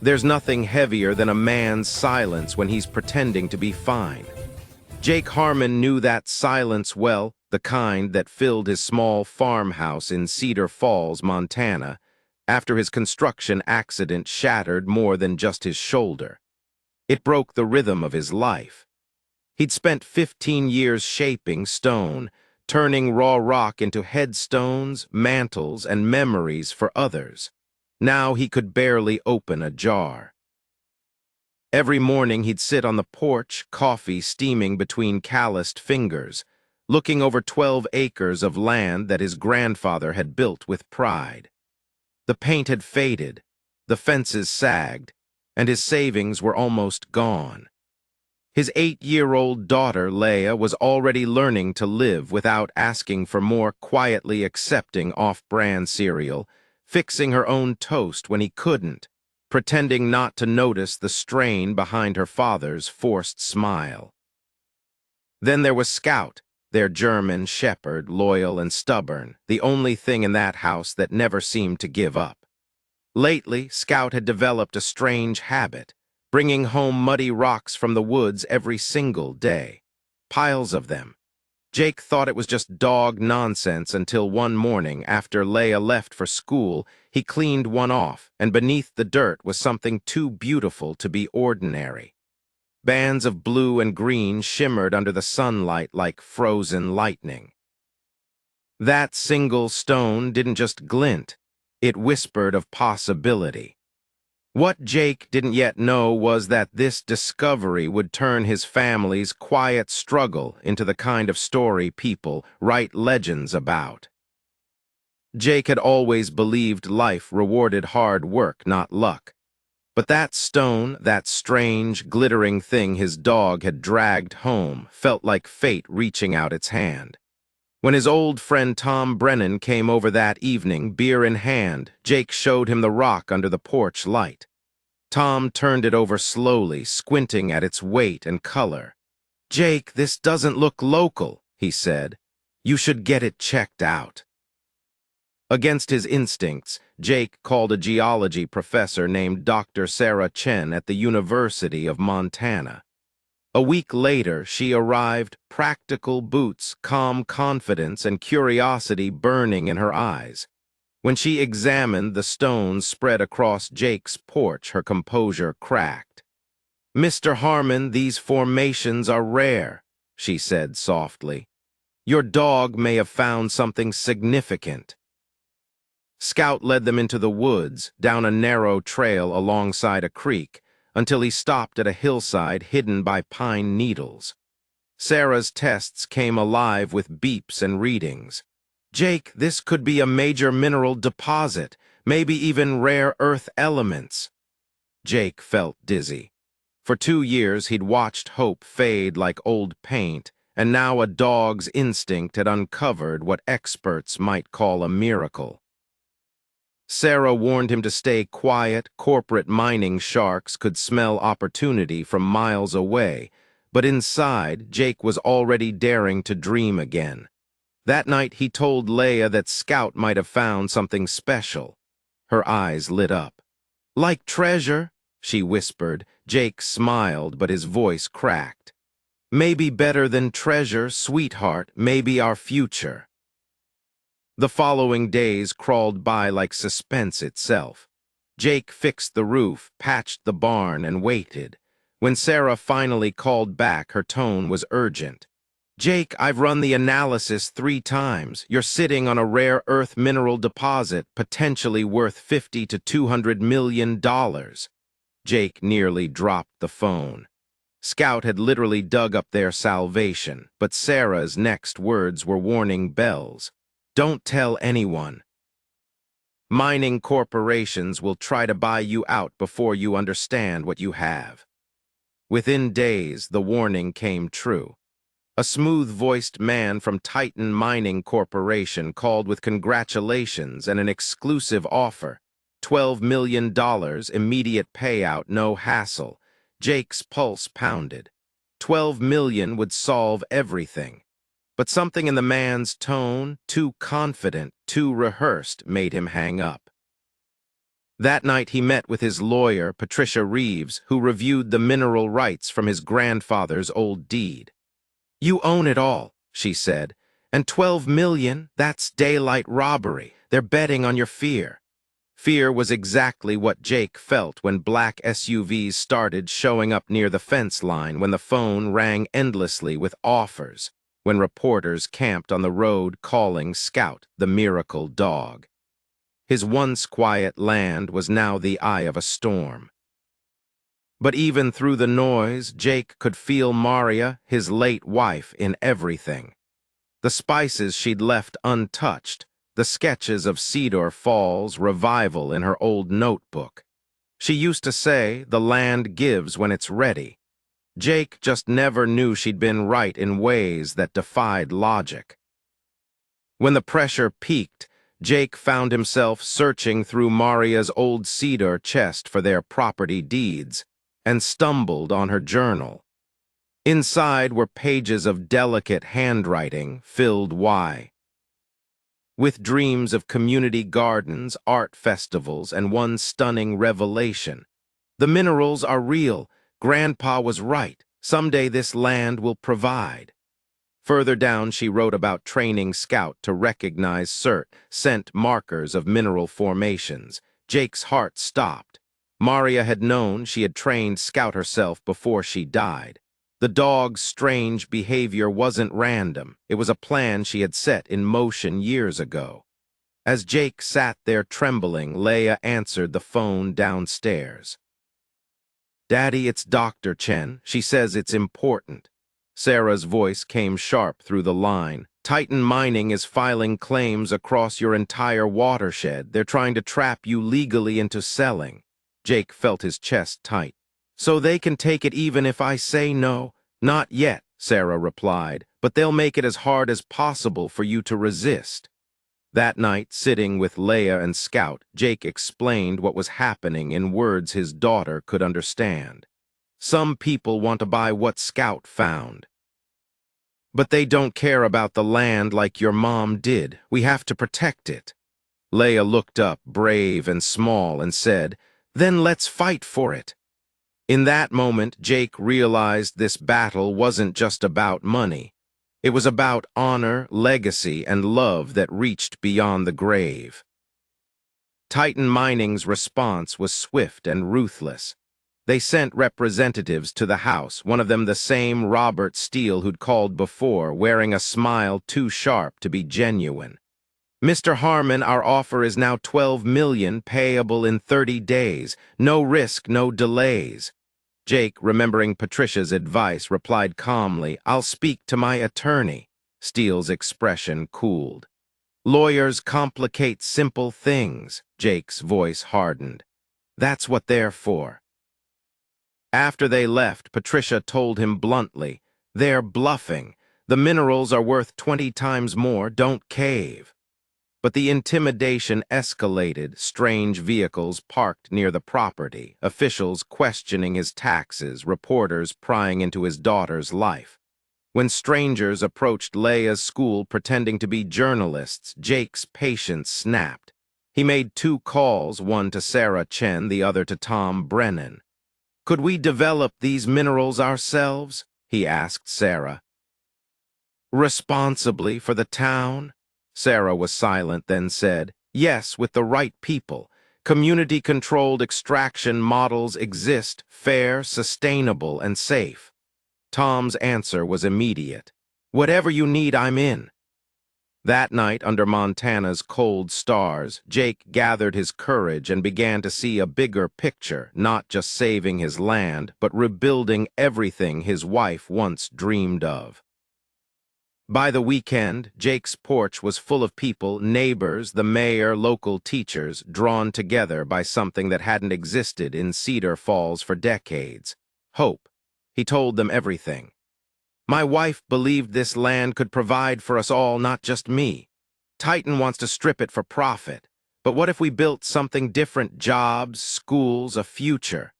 There's nothing heavier than a man's silence when he's pretending to be fine. Jake Harmon knew that silence well, the kind that filled his small farmhouse in Cedar Falls, Montana, after his construction accident shattered more than just his shoulder. It broke the rhythm of his life. He'd spent 15 years shaping stone, turning raw rock into headstones, mantles, and memories for others. Now he could barely open a jar. Every morning he'd sit on the porch, coffee steaming between calloused fingers, looking over 12 acres of land that his grandfather had built with pride. The paint had faded, the fences sagged, and his savings were almost gone. His 8-year-old daughter, Leah, was already learning to live without asking for more, quietly accepting off-brand cereal, fixing her own toast when he couldn't, pretending not to notice the strain behind her father's forced smile. Then there was Scout, their German shepherd, loyal and stubborn, the only thing in that house that never seemed to give up. Lately, Scout had developed a strange habit, bringing home muddy rocks from the woods every single day. Piles of them. Jake thought it was just dog nonsense until one morning, after Leah left for school, he cleaned one off, and beneath the dirt was something too beautiful to be ordinary. Bands of blue and green shimmered under the sunlight like frozen lightning. That single stone didn't just glint, it whispered of possibility. What Jake didn't yet know was that this discovery would turn his family's quiet struggle into the kind of story people write legends about. Jake had always believed life rewarded hard work, not luck. But that stone, that strange, glittering thing his dog had dragged home, felt like fate reaching out its hand. When his old friend Tom Brennan came over that evening, beer in hand, Jake showed him the rock under the porch light. Tom turned it over slowly, squinting at its weight and color. "Jake, this doesn't look local," he said. "You should get it checked out." Against his instincts, Jake called a geology professor named Dr. Sarah Chen at the University of Montana. A week later, she arrived, practical boots, calm confidence, and curiosity burning in her eyes. When she examined the stones spread across Jake's porch, her composure cracked. "Mr. Harmon, these formations are rare," she said softly. "Your dog may have found something significant." Scout led them into the woods, down a narrow trail alongside a creek, until he stopped at a hillside hidden by pine needles. Sarah's tests came alive with beeps and readings. "Jake, this could be a major mineral deposit, maybe even rare earth elements." Jake felt dizzy. For 2 years he'd watched hope fade like old paint, and now a dog's instinct had uncovered what experts might call a miracle. Sarah warned him to stay quiet. Corporate mining sharks could smell opportunity from miles away, but inside, Jake was already daring to dream again. That night he told Leah that Scout might have found something special. Her eyes lit up. "Like treasure?" she whispered. Jake smiled, but his voice cracked. "Maybe better than treasure, sweetheart, maybe our future." The following days crawled by like suspense itself. Jake fixed the roof, patched the barn, and waited. When Sarah finally called back, her tone was urgent. "Jake, I've run the analysis 3 times. You're sitting on a rare earth mineral deposit, potentially worth $50 to $200 million. Jake nearly dropped the phone. Scout had literally dug up their salvation, but Sarah's next words were warning bells. "Don't tell anyone. Mining corporations will try to buy you out before you understand what you have." Within days, the warning came true. A smooth-voiced man from Titan Mining Corporation called with congratulations and an exclusive offer. $12 million, immediate payout, no hassle. Jake's pulse pounded. 12 million would solve everything. But something in the man's tone, too confident, too rehearsed, made him hang up. That night he met with his lawyer, Patricia Reeves, who reviewed the mineral rights from his grandfather's old deed. "You own it all," she said, "and 12 million, that's daylight robbery. They're betting on your fear." Fear was exactly what Jake felt when black SUVs started showing up near the fence line, when the phone rang endlessly with offers, when reporters camped on the road calling Scout the miracle dog. His once quiet land was now the eye of a storm. But even through the noise, Jake could feel Maria, his late wife, in everything. The spices she'd left untouched, the sketches of Cedar Falls revival in her old notebook. She used to say, "The land gives when it's ready." Jake just never knew she'd been right in ways that defied logic. When the pressure peaked, Jake found himself searching through Maria's old cedar chest for their property deeds, and stumbled on her journal. Inside were pages of delicate handwriting filled with dreams of community gardens, art festivals, and one stunning revelation. "The minerals are real. Grandpa was right. Someday this land will provide." Further down, she wrote about training Scout to recognize scent markers of mineral formations. Jake's heart stopped. Maria had known she had trained Scout herself before she died. The dog's strange behavior wasn't random. It was a plan she had set in motion years ago. As Jake sat there trembling, Leia answered the phone downstairs. "Daddy, it's Dr. Chen. She says it's important." Sarah's voice came sharp through the line. "Titan Mining is filing claims across your entire watershed. They're trying to trap you legally into selling." Jake felt his chest tight. "So they can take it even if I say no?" "Not yet," Sarah replied, "but they'll make it as hard as possible for you to resist." That night, sitting with Leia and Scout, Jake explained what was happening in words his daughter could understand. "Some people want to buy what Scout found. But they don't care about the land like your mom did. We have to protect it." Leia looked up, brave and small, and said, "Then let's fight for it." In that moment, Jake realized this battle wasn't just about money. It was about honor, legacy, and love that reached beyond the grave. Titan Mining's response was swift and ruthless. They sent representatives to the house, one of them the same Robert Steele who'd called before, wearing a smile too sharp to be genuine. "Mr. Harmon, our offer is now 12 million, payable in 30 days. No risk, no delays." Jake, remembering Patricia's advice, replied calmly, "I'll speak to my attorney." Steele's expression cooled. "Lawyers complicate simple things." Jake's voice hardened. "That's what they're for." After they left, Patricia told him bluntly, "They're bluffing. The minerals are worth 20 times more. Don't cave." But the intimidation escalated, strange vehicles parked near the property, officials questioning his taxes, reporters prying into his daughter's life. When strangers approached Leia's school pretending to be journalists, Jake's patience snapped. He made 2 calls, one to Sarah Chen, the other to Tom Brennan. "Could we develop these minerals ourselves?" he asked Sarah. "Responsibly for the town?" Sarah was silent, then said, "Yes, with the right people. Community-controlled extraction models exist, fair, sustainable, and safe." Tom's answer was immediate. "Whatever you need, I'm in." That night, under Montana's cold stars, Jake gathered his courage and began to see a bigger picture, not just saving his land, but rebuilding everything his wife once dreamed of. By the weekend, Jake's porch was full of people, neighbors, the mayor, local teachers, drawn together by something that hadn't existed in Cedar Falls for decades. Hope. He told them everything. "My wife believed this land could provide for us all, not just me. Titan wants to strip it for profit. But what if we built something different? Jobs, schools, a future."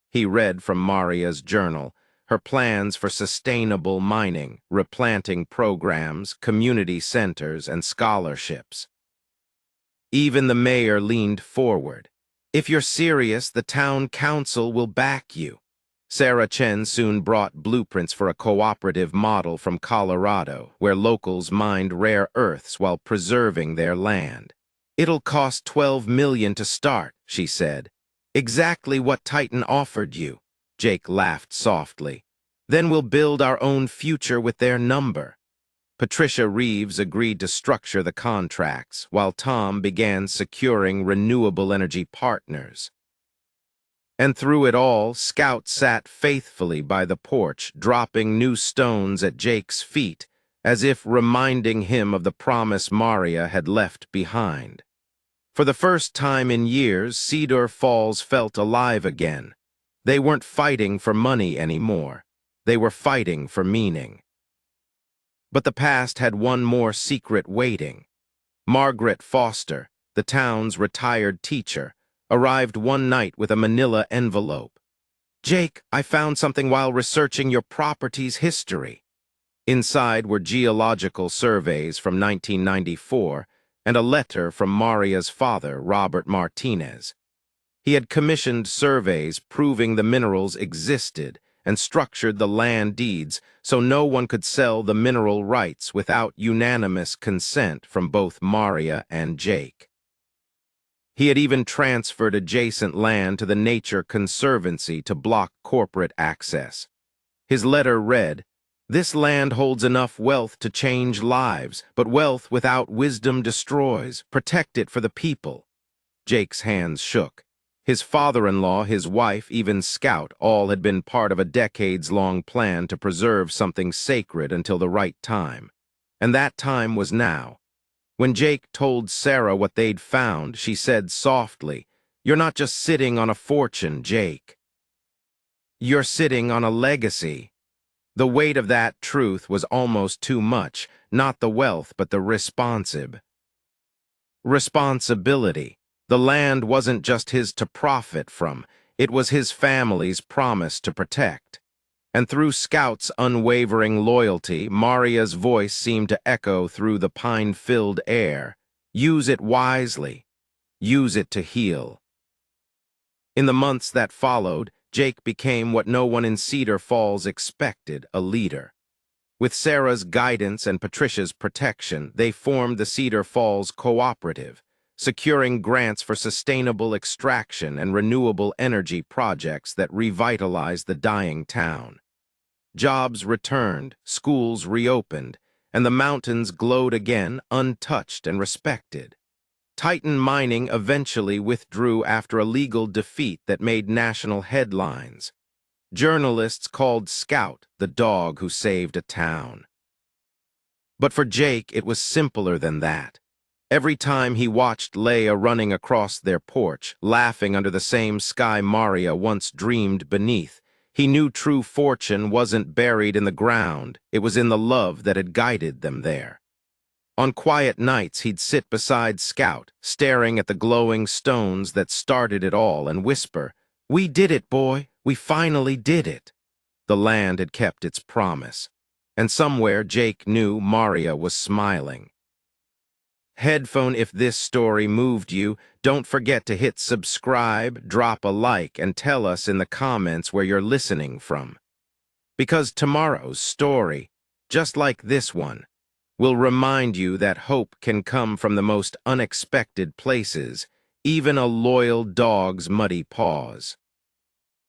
He read from Maria's journal, her plans for sustainable mining, replanting programs, community centers, and scholarships. Even the mayor leaned forward. If you're serious, the town council will back you. Sarah Chen soon brought blueprints for a cooperative model from Colorado, where locals mined rare earths while preserving their land. It'll cost $12 million to start, she said. Exactly what Titan offered you. Jake laughed softly. Then we'll build our own future with their number. Patricia Reeves agreed to structure the contracts, while Tom began securing renewable energy partners. And through it all, Scout sat faithfully by the porch, dropping new stones at Jake's feet, as if reminding him of the promise Maria had left behind. For the first time in years, Cedar Falls felt alive again. They weren't fighting for money anymore. They were fighting for meaning. But the past had one more secret waiting. Margaret Foster, the town's retired teacher, arrived one night with a manila envelope. "Jake, I found something while researching your property's history." Inside were geological surveys from 1994 and a letter from Maria's father, Robert Martinez. He had commissioned surveys proving the minerals existed and structured the land deeds so no one could sell the mineral rights without unanimous consent from both Maria and Jake. He had even transferred adjacent land to the Nature Conservancy to block corporate access. His letter read, "This land holds enough wealth to change lives, but wealth without wisdom destroys. Protect it for the people." Jake's hands shook. His father-in-law, his wife, even Scout, all had been part of a decades-long plan to preserve something sacred until the right time. And that time was now. When Jake told Sarah what they'd found, she said softly, "You're not just sitting on a fortune, Jake. You're sitting on a legacy." The weight of that truth was almost too much, not the wealth but the responsibility. The land wasn't just his to profit from, it was his family's promise to protect. And through Scout's unwavering loyalty, Maria's voice seemed to echo through the pine-filled air. Use it wisely. Use it to heal. In the months that followed, Jake became what no one in Cedar Falls expected, a leader. With Sarah's guidance and Patricia's protection, they formed the Cedar Falls Cooperative, securing grants for sustainable extraction and renewable energy projects that revitalized the dying town. Jobs returned, schools reopened, and the mountains glowed again, untouched and respected. Titan Mining eventually withdrew after a legal defeat that made national headlines. Journalists called Scout the dog who saved a town. But for Jake, it was simpler than that. Every time he watched Leia running across their porch, laughing under the same sky Maria once dreamed beneath, he knew true fortune wasn't buried in the ground, it was in the love that had guided them there. On quiet nights, he'd sit beside Scout, staring at the glowing stones that started it all, and whisper, "We did it, boy. We finally did it." The land had kept its promise. And somewhere Jake knew Maria was smiling. Headphone, if this story moved you, don't forget to hit subscribe, drop a like, and tell us in the comments where you're listening from. Because tomorrow's story, just like this one, will remind you that hope can come from the most unexpected places, even a loyal dog's muddy paws.